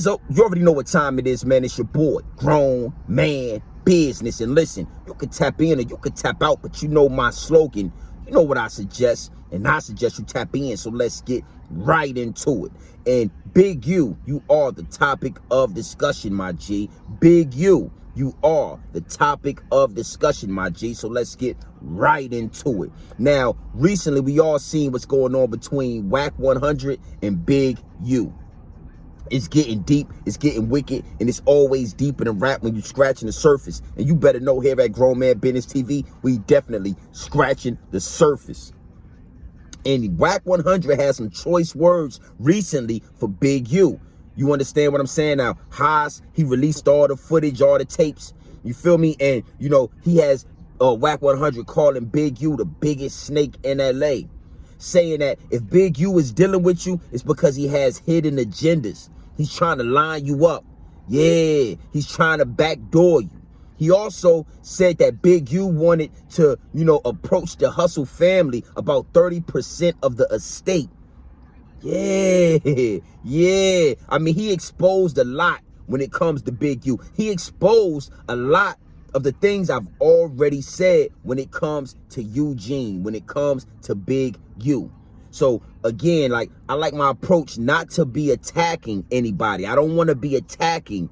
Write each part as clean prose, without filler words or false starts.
Gizzo, you already know what time it is, man. It's your boy, Grown Man Business. And listen, you can tap in or you can tap out, but you know my slogan. You know what I suggest, and I suggest you tap in. So let's get right into it. And Big U, you are the topic of discussion, my G. Big U, you are the topic of discussion, my G. So let's get right into it. Now, recently we all seen what's going on between WACK 100 and Big U. It's getting deep, it's getting wicked, and it's always deeper than rap when you're scratching the surface. And you better know here at Grown Man Business TV, we definitely scratching the surface. And WACK 100 has some choice words recently for Big U. You understand what I'm saying now? Haas, he released all the footage, all the tapes. You feel me? And, you know, he has WACK 100 calling Big U the biggest snake in LA. Saying that if Big U is dealing with you, it's because he has hidden agendas. He's trying to line you up. Yeah, he's trying to backdoor you. He also said that Big U wanted to, you know, approach the Hustle family about 30% of the estate. Yeah. I mean, he exposed a lot when it comes to Big U. He exposed a lot of the things I've already said when it comes to Eugene, when it comes to Big U. So again, like, I like my approach not to be attacking anybody. I don't want to be attacking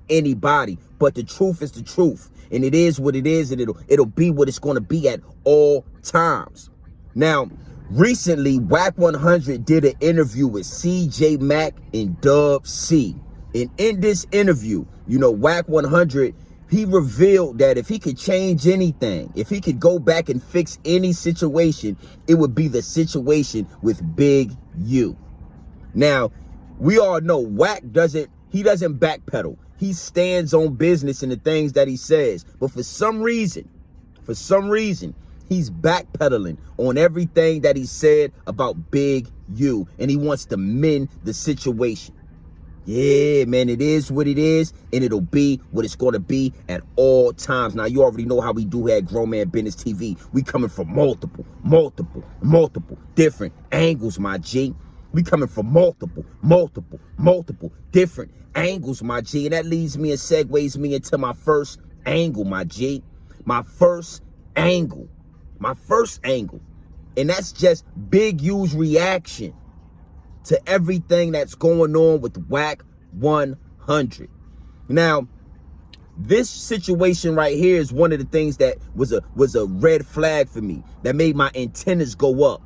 anybody, but the truth is the truth, and it is what it is, and it'll be what it's going to be at all times. Now, recently, WACK 100 did an interview with CJ Mack and Dub C, and in this interview, you know, WACK 100, he revealed that if he could change anything, if he could go back and fix any situation, it would be the situation with Big U. Now, we all know WACK doesn't backpedal. He stands on business in the things that he says. But for some reason, he's backpedaling on everything that he said about Big U, and he wants to mend the situation. Yeah, man, it is what it is, and it'll be what it's going to be at all times. Now, you already know how we do here at Grown Man Business TV. We coming from multiple different angles, my G. We coming from multiple different angles, my G. And that leads me and segues me into my first angle, my G. My first angle. And that's just Big U's reaction to everything that's going on with WACK 100. Now, this situation right here is one of the things that was a red flag for me, that made my antennas go up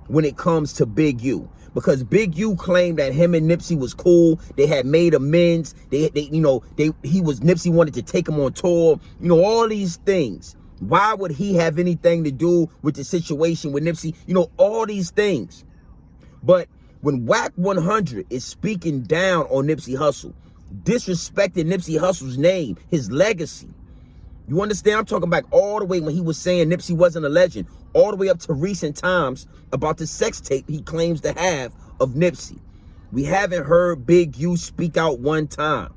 when it comes to Big U. Because Big U claimed that him and Nipsey was cool. They had made amends. Nipsey wanted to take him on tour. You know, all these things. Why would he have anything to do with the situation with Nipsey? You know, all these things. But when WACK 100 is speaking down on Nipsey Hussle, disrespecting Nipsey Hussle's name, his legacy, you understand? I'm talking back all the way when he was saying Nipsey wasn't a legend, all the way up to recent times about the sex tape he claims to have of Nipsey. We haven't heard Big U speak out one time.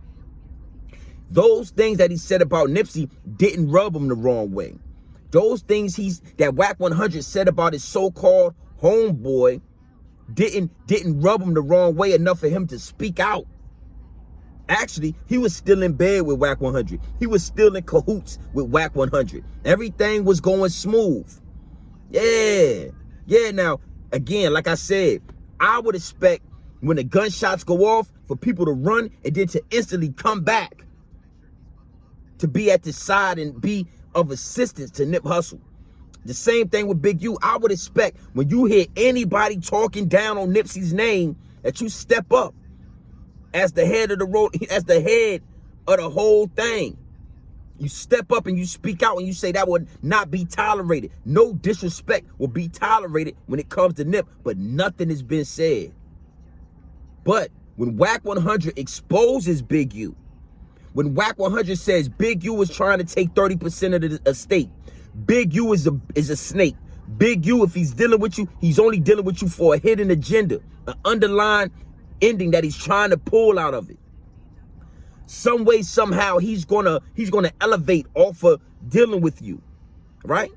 Those things that he said about Nipsey didn't rub him the wrong way. Those things that WACK 100 said about his so-called homeboy didn't rub him the wrong way enough for him to speak out. Actually, he was still in bed with WACK 100. He was still in cahoots with WACK 100. Everything was going smooth. Yeah. Now, again, like I said, I would expect when the gunshots go off for people to run and then to instantly come back to be at the side and be of assistance to Nip Hussle. The same thing with Big U. I would expect when you hear anybody talking down on Nipsey's name that you step up as the head of the road, as the head of the whole thing. You step up and you speak out and you say that would not be tolerated. No disrespect will be tolerated when it comes to Nip, but nothing has been said. But when WACK 100 exposes Big U, when WACK 100 says Big U is trying to take 30% of the estate, Big U is a snake. Big U, if he's dealing with you, he's only dealing with you for a hidden agenda, an underlying ending that he's trying to pull out of it. Some way, somehow, he's gonna elevate off of dealing with you, right?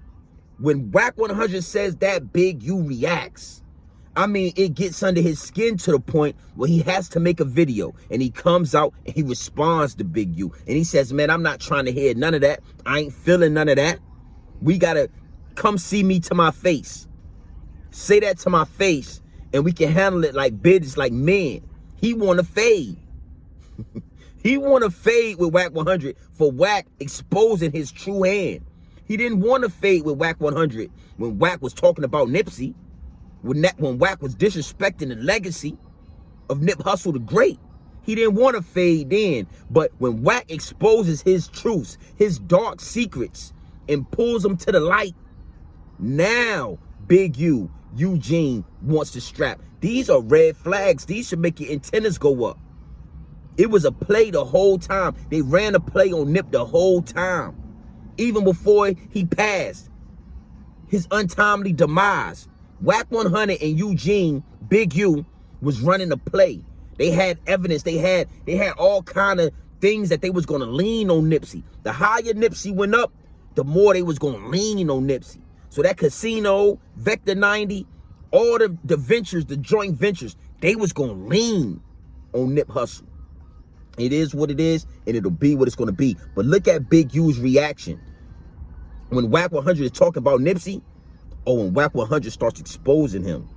When WACK 100 says that, Big U reacts. I mean, it gets under his skin to the point where he has to make a video, and he comes out and he responds to Big U, and he says, man, I'm not trying to hear none of that. I ain't feeling none of that. We gotta come see me to my face. Say that to my face, and we can handle it like business, like men. He want to fade. He want to fade with WACK 100 for WACK exposing his true hand. He didn't want to fade with WACK 100 when WACK was talking about NIPSEY. When WACK was disrespecting the legacy of Nip Hussle the Great. He didn't want to fade in. But when WACK exposes his truths, his dark secrets, and pulls them to the light, now Big U, Eugene, wants to strap. These are red flags. These should make your antennas go up. It was a play the whole time. They ran a play on Nip the whole time. Even before he passed. His untimely demise. WACK 100 and Eugene, Big U, was running a play. They had evidence. They had all kind of things that they was going to lean on Nipsey. The higher Nipsey went up, the more they was going to lean on Nipsey. So that casino, Vector 90, all the ventures, the joint ventures, they was going to lean on Nip Hussle. It is what it is, and it'll be what it's going to be. But look at Big U's reaction. When WACK 100 is talking about Nipsey, when WACK 100 starts exposing him.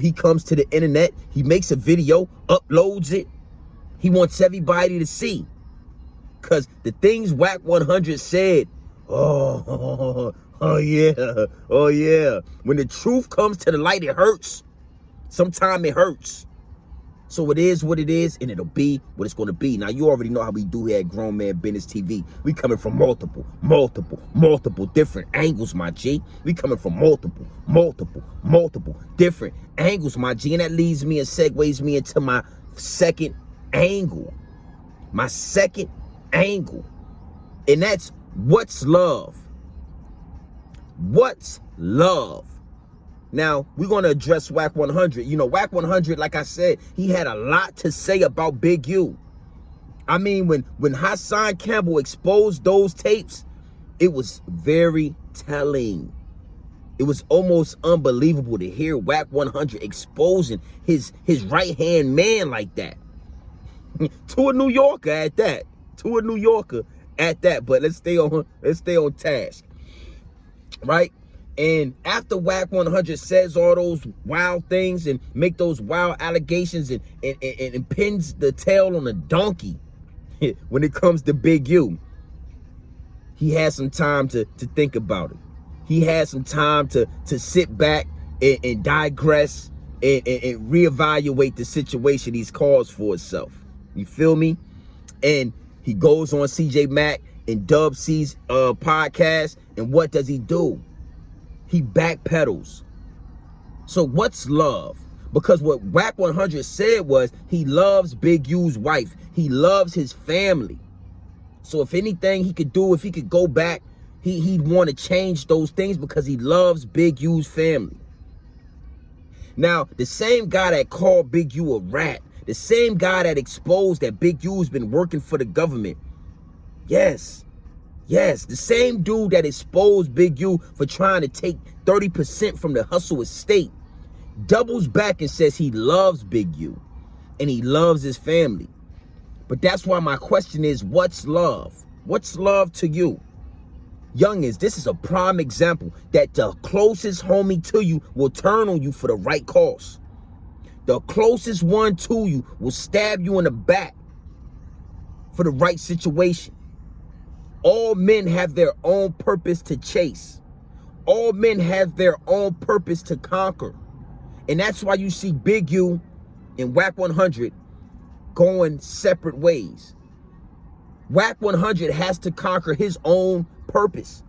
He comes to the internet, he makes a video, uploads it. He wants everybody to see. Because the things WACK 100 said, oh yeah. When the truth comes to the light, it hurts. Sometimes it hurts. So it is what it is, and it'll be what it's going to be. Now, you already know how we do here at Grown Man Business TV. We coming from multiple different angles, my G. We coming from multiple different angles, my G. And that leads me and segues me into my second angle. My second angle. And that's what's love? What's love? Now, we're going to address WACK 100. You know, WACK 100, like I said, he had a lot to say about Big U. I mean, when Hassan Campbell exposed those tapes, it was very telling. It was almost unbelievable to hear WACK 100 exposing his right-hand man like that. To a New Yorker at that. But let's stay on task. Right? And after WACK 100 says all those wild things and make those wild allegations and pins the tail on a donkey when it comes to Big U, he had some time to think about it. He had some time to sit back and digress and reevaluate the situation he's caused for himself. You feel me? And he goes on CJ Mack and Dub C's podcast, and what does he do? He backpedals. So what's love? Because what WACK 100 said was he loves Big U's wife. He loves his family. So if anything he could do, if he could go back, he'd want to change those things because he loves Big U's family. Now, the same guy that called Big U a rat, the same guy that exposed that Big U's been working for the government. Yes, the same dude that exposed Big U for trying to take 30% from the Hustle estate doubles back and says he loves Big U and he loves his family. But that's why my question is, what's love? What's love to you? Youngins, this is a prime example that the closest homie to you will turn on you for the right cause. The closest one to you will stab you in the back for the right situation. All men have their own purpose to chase. All men have their own purpose to conquer. And that's why you see Big U and WACK 100 going separate ways. WACK 100 has to conquer his own purpose.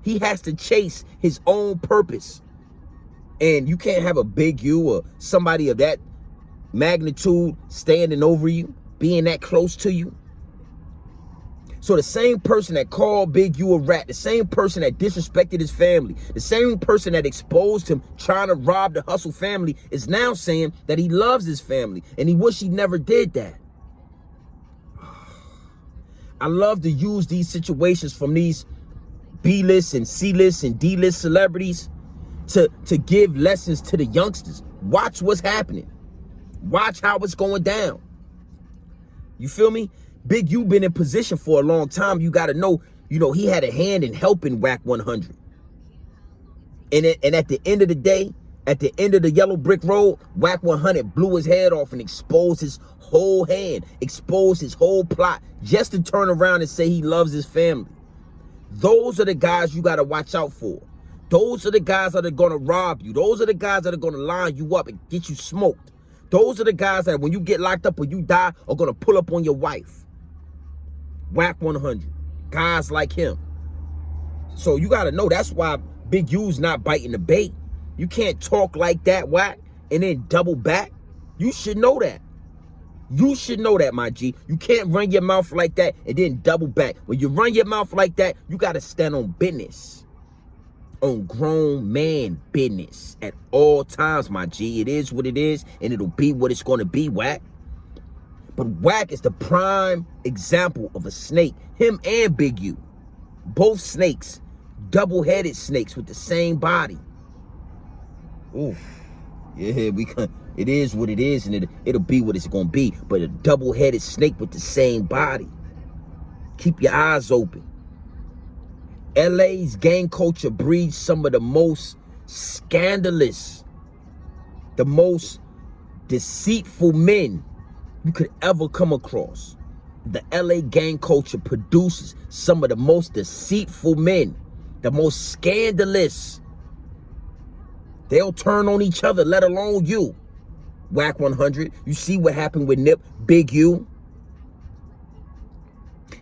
He has to chase his own purpose. And you can't have a Big U or somebody of that magnitude standing over you, being that close to you. So the same person that called Big U a rat, the same person that disrespected his family, the same person that exposed him trying to rob the Hustle family is now saying that he loves his family and he wish he never did that. I love to use these situations from these B-list and C-list and D-list celebrities to give lessons to the youngsters. Watch what's happening. Watch how it's going down. You feel me? Big U been in position for a long time. You got to know, you know, he had a hand in helping WACK 100. And at the end of the day, at the end of the yellow brick road, WACK 100 blew his head off and exposed his whole hand, exposed his whole plot, just to turn around and say he loves his family. Those are the guys you got to watch out for. Those are the guys that are going to rob you. Those are the guys that are going to line you up and get you smoked. Those are the guys that when you get locked up or you die are going to pull up on your wife. WACK 100. Guys like him. So you got to know that's why Big U's not biting the bait. You can't talk like that, WACK, and then double back. You should know that. You should know that, my G. You can't run your mouth like that and then double back. When you run your mouth like that, you got to stand on business. On grown man business at all times, my G. It is what it is, and it'll be what it's going to be, WACK. But WACK is the prime example of a snake. Him and Big U. Both snakes. Double-headed snakes with the same body. Oof. Yeah, it is what it is, and it'll be what it's gonna be. But a double-headed snake with the same body. Keep your eyes open. LA's gang culture breeds some of the most scandalous, the most deceitful men you could ever come across. The LA gang culture produces some of the most deceitful men, the most scandalous. They'll turn on each other, let alone you. WACK 100. You see what happened with Nip, Big U.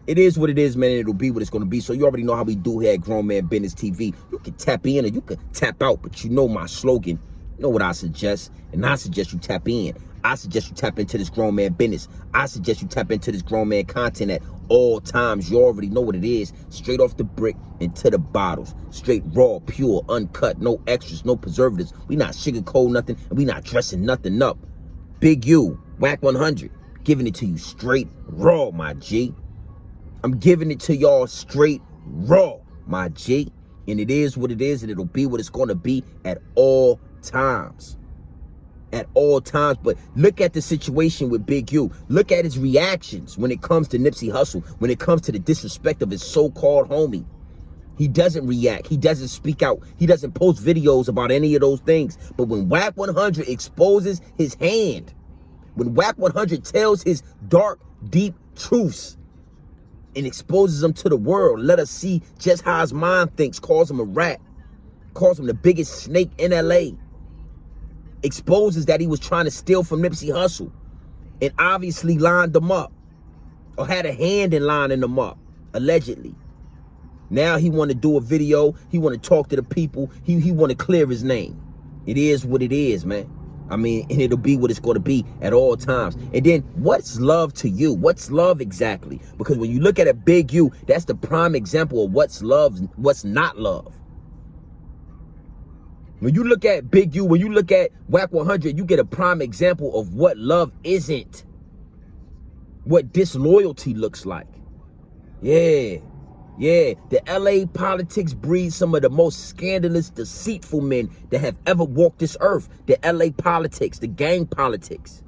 It is what it is, man, and it'll be what it's going to be. So you already know how we do here at Grown Man Business TV. You can tap in or you can tap out, but you know my slogan. You know what I suggest, and I suggest you tap in. I suggest you tap into this grown man business. I suggest you tap into this grown man content at all times. You already know what it is. Straight off the brick into the bottles. Straight raw, pure, uncut, no extras, no preservatives. We not sugarcoat nothing, and we not dressing nothing up. Big U, WACK 100, giving it to you straight raw, my G. I'm giving it to y'all straight raw, my G. And it is what it is, and it'll be what it's going to be at all times. At all times. But look at the situation with Big U. Look at his reactions when it comes to Nipsey Hussle, when it comes to the disrespect of his so-called homie. He doesn't react. He doesn't speak out. He doesn't post videos about any of those things. But when WACK 100 exposes his hand, when WACK 100 tells his dark, deep truths and exposes them to the world, let us see just how his mind thinks, calls him a rat, calls him the biggest snake in LA, exposes that he was trying to steal from Nipsey Hussle and obviously lined them up or had a hand in lining them up, allegedly. Now he want to do a video. He want to talk to the people. He want to clear his name. It is what it is, man. I mean, and it'll be what it's going to be at all times. And then what's love to you? What's love exactly? Because when you look at a Big U, that's the prime example of what's love, what's not love. When you look at Big U, when you look at WACK 100, you get a prime example of what love isn't. What disloyalty looks like. Yeah. Yeah, the LA politics breeds some of the most scandalous, deceitful men that have ever walked this earth. The LA politics, the gang politics.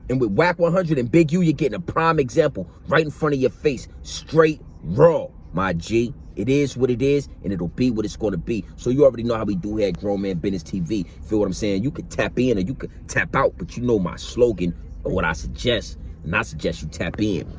And with WACK 100 and Big U, you're getting a prime example right in front of your face. Straight raw, my G. It is what it is, and it'll be what it's going to be. So you already know how we do here at Grown Man Business TV. Feel what I'm saying? You can tap in or you can tap out, but you know my slogan or what I suggest. And I suggest you tap in.